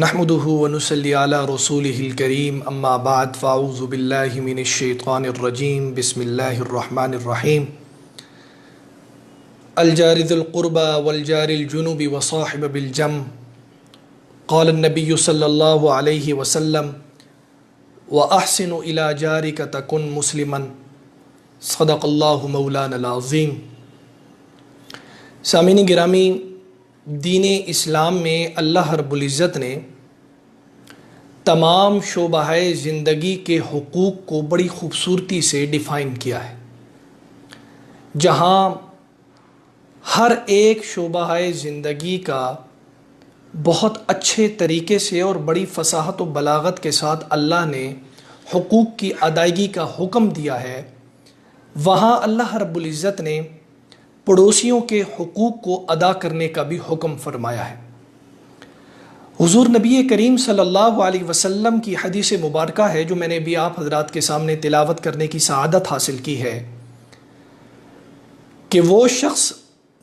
نحمده ونصلي على رسوله الكريم اما بعد فاعوذ بالله من الشيطان الرجيم بسم الله الرحمن الرحيم الجار ذي القربى والجار الجنب وصاحب بالجنب قال النبي صلى الله عليه وسلم وأحسن إلى جارك تكن مسلما صدق الله مولانا العظيم۔ سامعین گرامی، دین اسلام میں اللہ رب العزت نے تمام شعبہ زندگی کے حقوق کو بڑی خوبصورتی سے ڈیفائن کیا ہے، جہاں ہر ایک شعبہ زندگی کا بہت اچھے طریقے سے اور بڑی فصاحت و بلاغت کے ساتھ اللہ نے حقوق کی ادائیگی کا حکم دیا ہے، وہاں اللہ رب العزت نے پڑوسیوں کے حقوق کو ادا کرنے کا بھی حکم فرمایا ہے۔ حضور نبی کریم صلی اللہ علیہ وسلم کی حدیث مبارکہ ہے جو میں نے بھی آپ حضرات کے سامنے تلاوت کرنے کی سعادت حاصل کی ہے کہ وہ شخص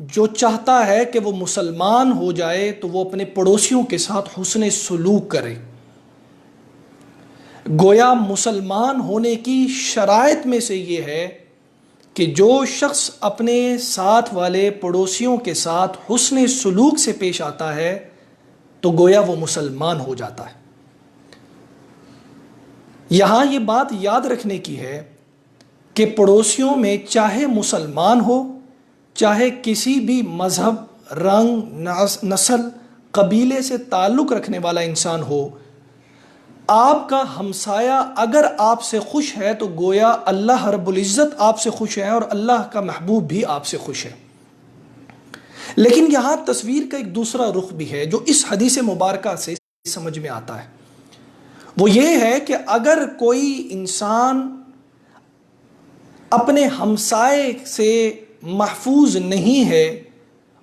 جو چاہتا ہے کہ وہ مسلمان ہو جائے تو وہ اپنے پڑوسیوں کے ساتھ حسن سلوک کرے۔ گویا مسلمان ہونے کی شرائط میں سے یہ ہے کہ جو شخص اپنے ساتھ والے پڑوسیوں کے ساتھ حسن سلوک سے پیش آتا ہے تو گویا وہ مسلمان ہو جاتا ہے۔ یہاں یہ بات یاد رکھنے کی ہے کہ پڑوسیوں میں چاہے مسلمان ہو، چاہے کسی بھی مذہب، رنگ، نسل، قبیلے سے تعلق رکھنے والا انسان ہو، آپ کا ہمسایہ اگر آپ سے خوش ہے تو گویا اللہ رب العزت آپ سے خوش ہے اور اللہ کا محبوب بھی آپ سے خوش ہے۔ لیکن یہاں تصویر کا ایک دوسرا رخ بھی ہے جو اس حدیث مبارکہ سے سمجھ میں آتا ہے، وہ یہ ہے کہ اگر کوئی انسان اپنے ہمسائے سے محفوظ نہیں ہے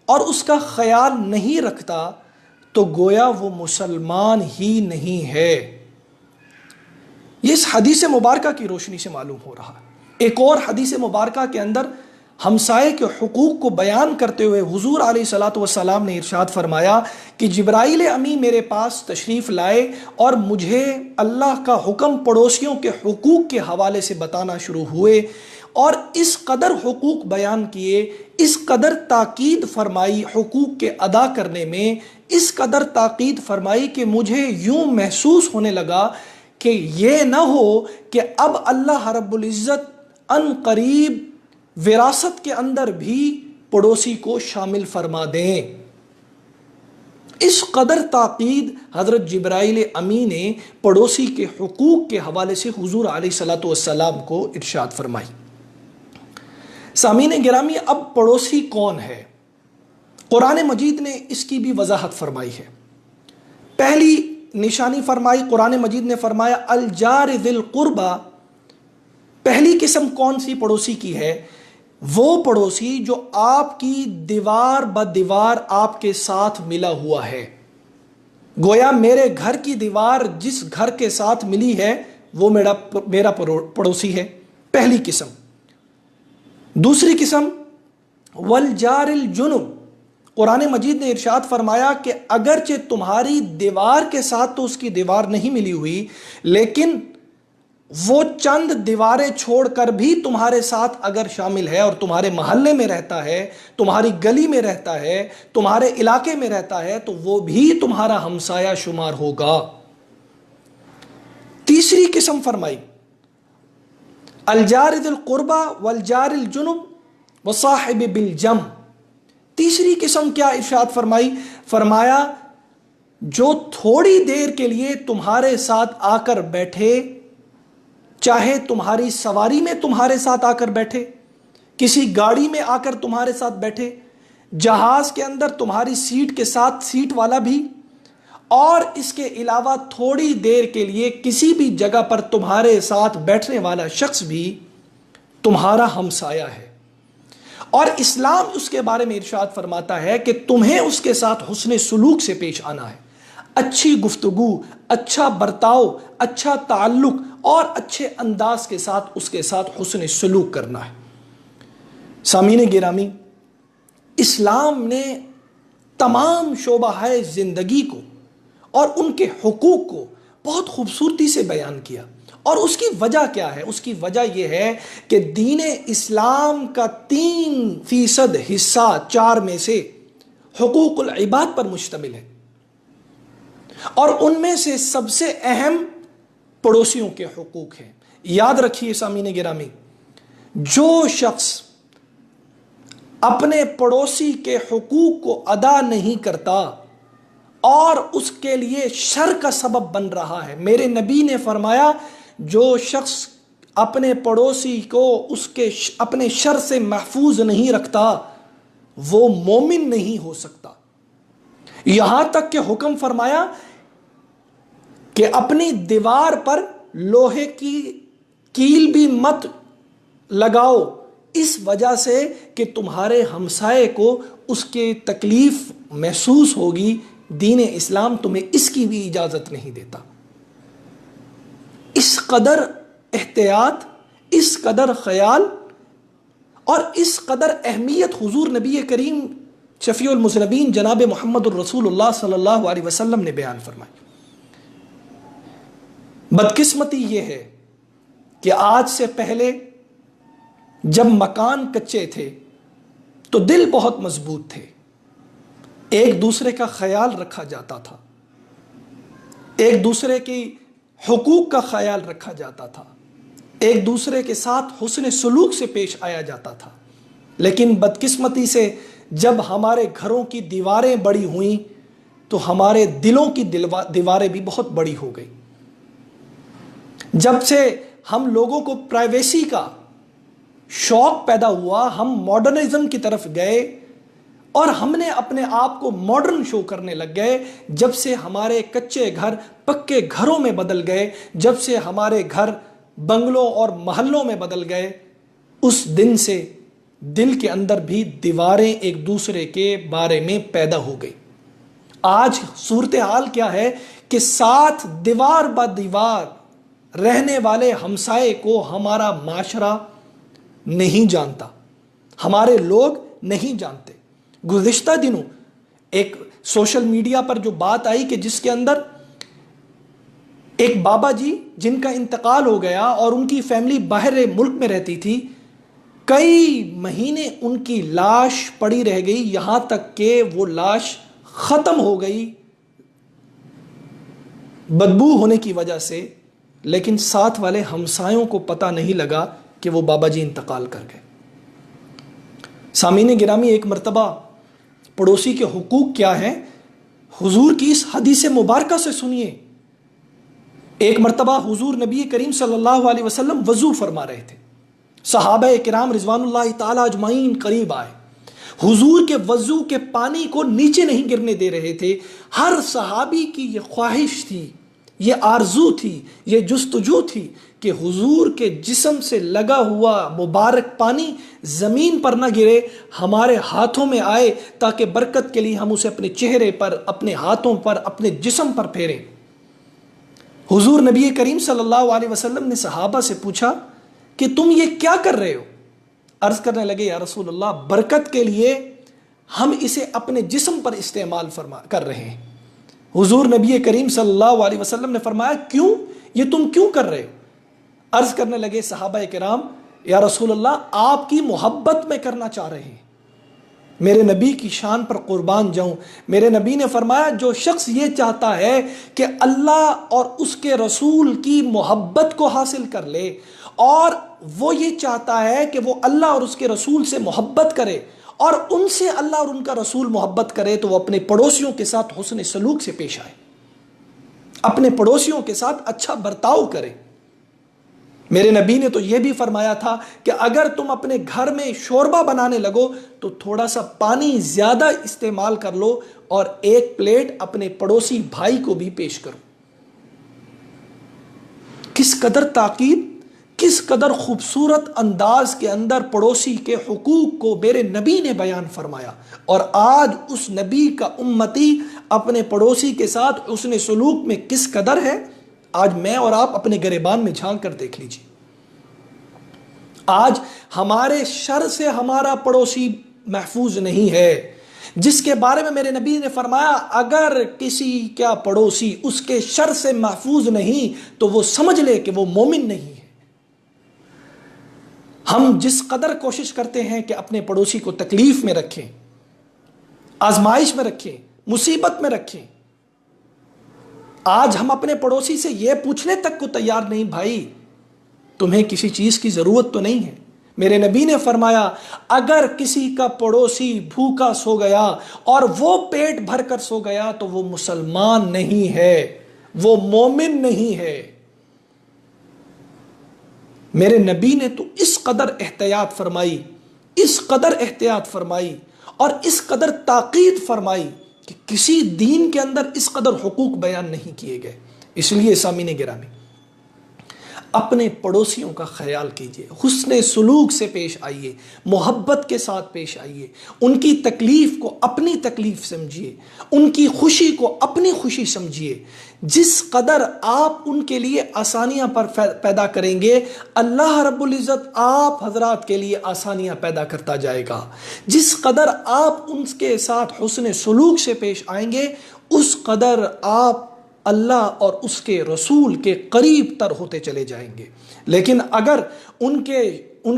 اور اس کا خیال نہیں رکھتا تو گویا وہ مسلمان ہی نہیں ہے۔ یہ اس حدیث مبارکہ کی روشنی سے معلوم ہو رہا ہے۔ ایک اور حدیث مبارکہ کے اندر ہمسائے کے حقوق کو بیان کرتے ہوئے حضور علیہ الصلوۃ والسلام نے ارشاد فرمایا کہ جبرائیل امی میرے پاس تشریف لائے اور مجھے اللہ کا حکم پڑوسیوں کے حقوق کے حوالے سے بتانا شروع ہوئے، اور اس قدر حقوق بیان کیے، اس قدر تاکید فرمائی حقوق کے ادا کرنے میں، اس قدر تاکید فرمائی کہ مجھے یوں محسوس ہونے لگا کہ یہ نہ ہو کہ اب اللہ رب العزت ان قریب وراثت کے اندر بھی پڑوسی کو شامل فرما دیں۔ اس قدر تاکید حضرت جبرائیل امی نے پڑوسی کے حقوق کے حوالے سے حضور علیہ الصلوۃ والسلام کو ارشاد فرمائی۔ سامعین گرامی، اب پڑوسی کون ہے؟ قرآن مجید نے اس کی بھی وضاحت فرمائی ہے۔ پہلی نشانی فرمائی، قرآن مجید نے فرمایا الجار ذی القربہ۔ پہلی قسم کون سی پڑوسی کی ہے؟ وہ پڑوسی جو آپ کی دیوار بدیوار آپ کے ساتھ ملا ہوا ہے۔ گویا میرے گھر کی دیوار جس گھر کے ساتھ ملی ہے وہ میرا پڑوسی ہے، پہلی قسم۔ دوسری قسم والجار الجنب، قرآن مجید نے ارشاد فرمایا کہ اگرچہ تمہاری دیوار کے ساتھ تو اس کی دیوار نہیں ملی ہوئی، لیکن وہ چند دیواریں چھوڑ کر بھی تمہارے ساتھ اگر شامل ہے اور تمہارے محلے میں رہتا ہے، تمہاری گلی میں رہتا ہے، تمہارے علاقے میں رہتا ہے تو وہ بھی تمہارا ہمسایہ شمار ہوگا۔ تیسری قسم فرمائی الجار ذی القربہ والجار الجنب وصاحب بالجنب۔ تیسری قسم کیا ارشاد فرمائی؟ فرمایا جو تھوڑی دیر کے لیے تمہارے ساتھ آ کر بیٹھے، چاہے تمہاری سواری میں تمہارے ساتھ آ کر بیٹھے، کسی گاڑی میں آ کر تمہارے ساتھ بیٹھے، جہاز کے اندر تمہاری سیٹ کے ساتھ سیٹ والا بھی، اور اس کے علاوہ تھوڑی دیر کے لیے کسی بھی جگہ پر تمہارے ساتھ بیٹھنے والا شخص بھی تمہارا ہمسایہ ہے۔ اور اسلام اس کے بارے میں ارشاد فرماتا ہے کہ تمہیں اس کے ساتھ حسن سلوک سے پیش آنا ہے، اچھی گفتگو، اچھا برتاؤ، اچھا تعلق اور اچھے انداز کے ساتھ اس کے ساتھ حسن سلوک کرنا ہے۔ سامعین گرامی، اسلام نے تمام شعبہ زندگی کو اور ان کے حقوق کو بہت خوبصورتی سے بیان کیا۔ اور اس کی وجہ کیا ہے؟ اس کی وجہ یہ ہے کہ دین اسلام کا 3% حصہ 4 میں سے حقوق العباد پر مشتمل ہے، اور ان میں سے سب سے اہم پڑوسیوں کے حقوق ہیں۔ یاد رکھیے سامعین گرامی، جو شخص اپنے پڑوسی کے حقوق کو ادا نہیں کرتا اور اس کے لیے شر کا سبب بن رہا ہے، میرے نبی نے فرمایا جو شخص اپنے پڑوسی کو اس کے اپنے شر سے محفوظ نہیں رکھتا وہ مومن نہیں ہو سکتا۔ یہاں تک کہ حکم فرمایا کہ اپنی دیوار پر لوہے کی کیل بھی مت لگاؤ، اس وجہ سے کہ تمہارے ہمسائے کو اس کے تکلیف محسوس ہوگی، دین اسلام تمہیں اس کی بھی اجازت نہیں دیتا۔ اس قدر احتیاط، اس قدر خیال اور اس قدر اہمیت حضور نبی کریم شفیع المذنبین جناب محمد الرسول اللہ صلی اللہ علیہ وسلم نے بیان فرمائی۔ بدقسمتی یہ ہے کہ آج سے پہلے جب مکان کچے تھے تو دل بہت مضبوط تھے، ایک دوسرے کا خیال رکھا جاتا تھا، ایک دوسرے کی حقوق کا خیال رکھا جاتا تھا، ایک دوسرے کے ساتھ حسن سلوک سے پیش آیا جاتا تھا۔ لیکن بدقسمتی سے جب ہمارے گھروں کی دیواریں بڑی ہوئیں تو ہمارے دلوں کی دیواریں بھی بہت بڑی ہو گئی۔ جب سے ہم لوگوں کو پرائیویسی کا شوق پیدا ہوا، ہم ماڈرنزم کی طرف گئے اور ہم نے اپنے آپ کو ماڈرن شو کرنے لگ گئے، جب سے ہمارے کچے گھر پکے گھروں میں بدل گئے، جب سے ہمارے گھر بنگلوں اور محلوں میں بدل گئے، اس دن سے دل کے اندر بھی دیواریں ایک دوسرے کے بارے میں پیدا ہو گئی۔ آج صورتحال کیا ہے کہ ساتھ دیوار با دیوار رہنے والے ہمسائے کو ہمارا معاشرہ نہیں جانتا، ہمارے لوگ نہیں جانتے۔ گزشتہ دنوں ایک سوشل میڈیا پر جو بات آئی کہ جس کے اندر ایک بابا جی جن کا انتقال ہو گیا اور ان کی فیملی باہر ملک میں رہتی تھی، کئی مہینے ان کی لاش پڑی رہ گئی، یہاں تک کہ وہ لاش ختم ہو گئی بدبو ہونے کی وجہ سے، لیکن ساتھ والے ہمسایوں کو پتہ نہیں لگا کہ وہ بابا جی انتقال کر گئے۔ سامعین گرامی، ایک مرتبہ پڑوسی کے حقوق کیا ہیں حضور کی اس حدیث مبارکہ سے سنیے۔ ایک مرتبہ حضور نبی کریم صلی اللہ علیہ وسلم وضو فرما رہے تھے، صحابہ کرام رضوان اللہ تعالی اجمعین قریب آئے، حضور کے وضو کے پانی کو نیچے نہیں گرنے دے رہے تھے۔ ہر صحابی کی یہ خواہش تھی، یہ آرزو تھی، یہ جستجو تھی کہ حضور کے جسم سے لگا ہوا مبارک پانی زمین پر نہ گرے، ہمارے ہاتھوں میں آئے تاکہ برکت کے لیے ہم اسے اپنے چہرے پر، اپنے ہاتھوں پر، اپنے جسم پر پھیریں۔ حضور نبی کریم صلی اللہ علیہ وسلم نے صحابہ سے پوچھا کہ تم یہ کیا کر رہے ہو؟ عرض کرنے لگے یا رسول اللہ، برکت کے لیے ہم اسے اپنے جسم پر استعمال کر رہے ہیں۔ حضور نبی کریم صلی اللہ علیہ وسلم نے فرمایا کیوں؟ یہ تم کیوں کر رہے ہو؟ عرض کرنے لگے صحابہ کرام یا رسول اللہ، آپ کی محبت میں کرنا چاہ رہے ہیں، میرے نبی کی شان پر قربان جاؤں۔ میرے نبی نے فرمایا جو شخص یہ چاہتا ہے کہ اللہ اور اس کے رسول کی محبت کو حاصل کر لے، اور وہ یہ چاہتا ہے کہ وہ اللہ اور اس کے رسول سے محبت کرے اور ان سے اللہ اور ان کا رسول محبت کرے، تو وہ اپنے پڑوسیوں کے ساتھ حسن سلوک سے پیش آئے، اپنے پڑوسیوں کے ساتھ اچھا برتاؤ کرے۔ میرے نبی نے تو یہ بھی فرمایا تھا کہ اگر تم اپنے گھر میں شوربہ بنانے لگو تو تھوڑا سا پانی زیادہ استعمال کر لو اور ایک پلیٹ اپنے پڑوسی بھائی کو بھی پیش کرو۔ کس قدر تاکید، کس قدر خوبصورت انداز کے اندر پڑوسی کے حقوق کو میرے نبی نے بیان فرمایا، اور آج اس نبی کا امتی اپنے پڑوسی کے ساتھ حسن سلوک میں کس قدر ہے، آج میں اور آپ اپنے گریبان میں جھانک کر دیکھ لیجیے۔ آج ہمارے شر سے ہمارا پڑوسی محفوظ نہیں ہے، جس کے بارے میں میرے نبی نے فرمایا اگر کسی کا پڑوسی اس کے شر سے محفوظ نہیں تو وہ سمجھ لے کہ وہ مومن نہیں ہے۔ ہم جس قدر کوشش کرتے ہیں کہ اپنے پڑوسی کو تکلیف میں رکھیں، آزمائش میں رکھیں، مصیبت میں رکھیں، آج ہم اپنے پڑوسی سے یہ پوچھنے تک کو تیار نہیں، بھائی تمہیں کسی چیز کی ضرورت تو نہیں ہے؟ میرے نبی نے فرمایا اگر کسی کا پڑوسی بھوکا سو گیا اور وہ پیٹ بھر کر سو گیا تو وہ مسلمان نہیں ہے، وہ مومن نہیں ہے۔ میرے نبی نے تو اس قدر احتیاط فرمائی، اس قدر احتیاط فرمائی اور اس قدر تاکید فرمائی کہ کسی دین کے اندر اس قدر حقوق بیان نہیں کیے گئے۔ اس لیے سامعین گرامی، اپنے پڑوسیوں کا خیال کیجئے، حسن سلوک سے پیش آئیے، محبت کے ساتھ پیش آئیے، ان کی تکلیف کو اپنی تکلیف سمجھیے، ان کی خوشی کو اپنی خوشی سمجھیے۔ جس قدر آپ ان کے لیے آسانیاں پر پیدا کریں گے، اللہ رب العزت آپ حضرات کے لیے آسانیاں پیدا کرتا جائے گا۔ جس قدر آپ ان کے ساتھ حسن سلوک سے پیش آئیں گے، اس قدر آپ اللہ اور اس کے رسول کے قریب تر ہوتے چلے جائیں گے۔ لیکن اگر ان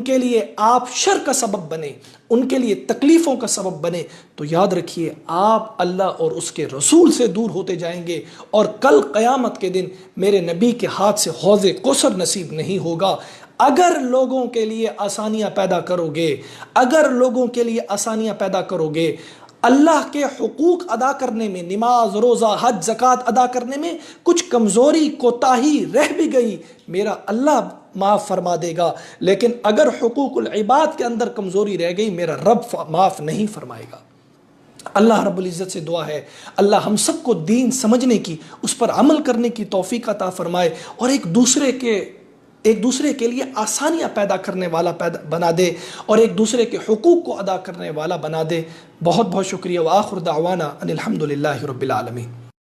کے لیے آپ شر کا سبب بنے، ان کے لیے تکلیفوں کا سبب بنے، تو یاد رکھیے آپ اللہ اور اس کے رسول سے دور ہوتے جائیں گے، اور کل قیامت کے دن میرے نبی کے ہاتھ سے حوض کوثر نصیب نہیں ہوگا۔ اگر لوگوں کے لیے آسانیاں پیدا کرو گے، اگر لوگوں کے لیے آسانیاں پیدا کرو گے، اللہ کے حقوق ادا کرنے میں، نماز، روزہ، حج، زکوٰۃ ادا کرنے میں کچھ کمزوری، کوتاہی رہ بھی گئی، میرا اللہ معاف فرما دے گا۔ لیکن اگر حقوق العباد کے اندر کمزوری رہ گئی، میرا رب معاف نہیں فرمائے گا۔ اللہ رب العزت سے دعا ہے اللہ ہم سب کو دین سمجھنے کی، اس پر عمل کرنے کی توفیق عطا فرمائے، اور ایک دوسرے کے لیے آسانیاں پیدا کرنے والا بنا دے، اور ایک دوسرے کے حقوق کو ادا کرنے والا بنا دے۔ بہت بہت شکریہ، وآخر دعوانا ان الحمدللہ رب العالمین۔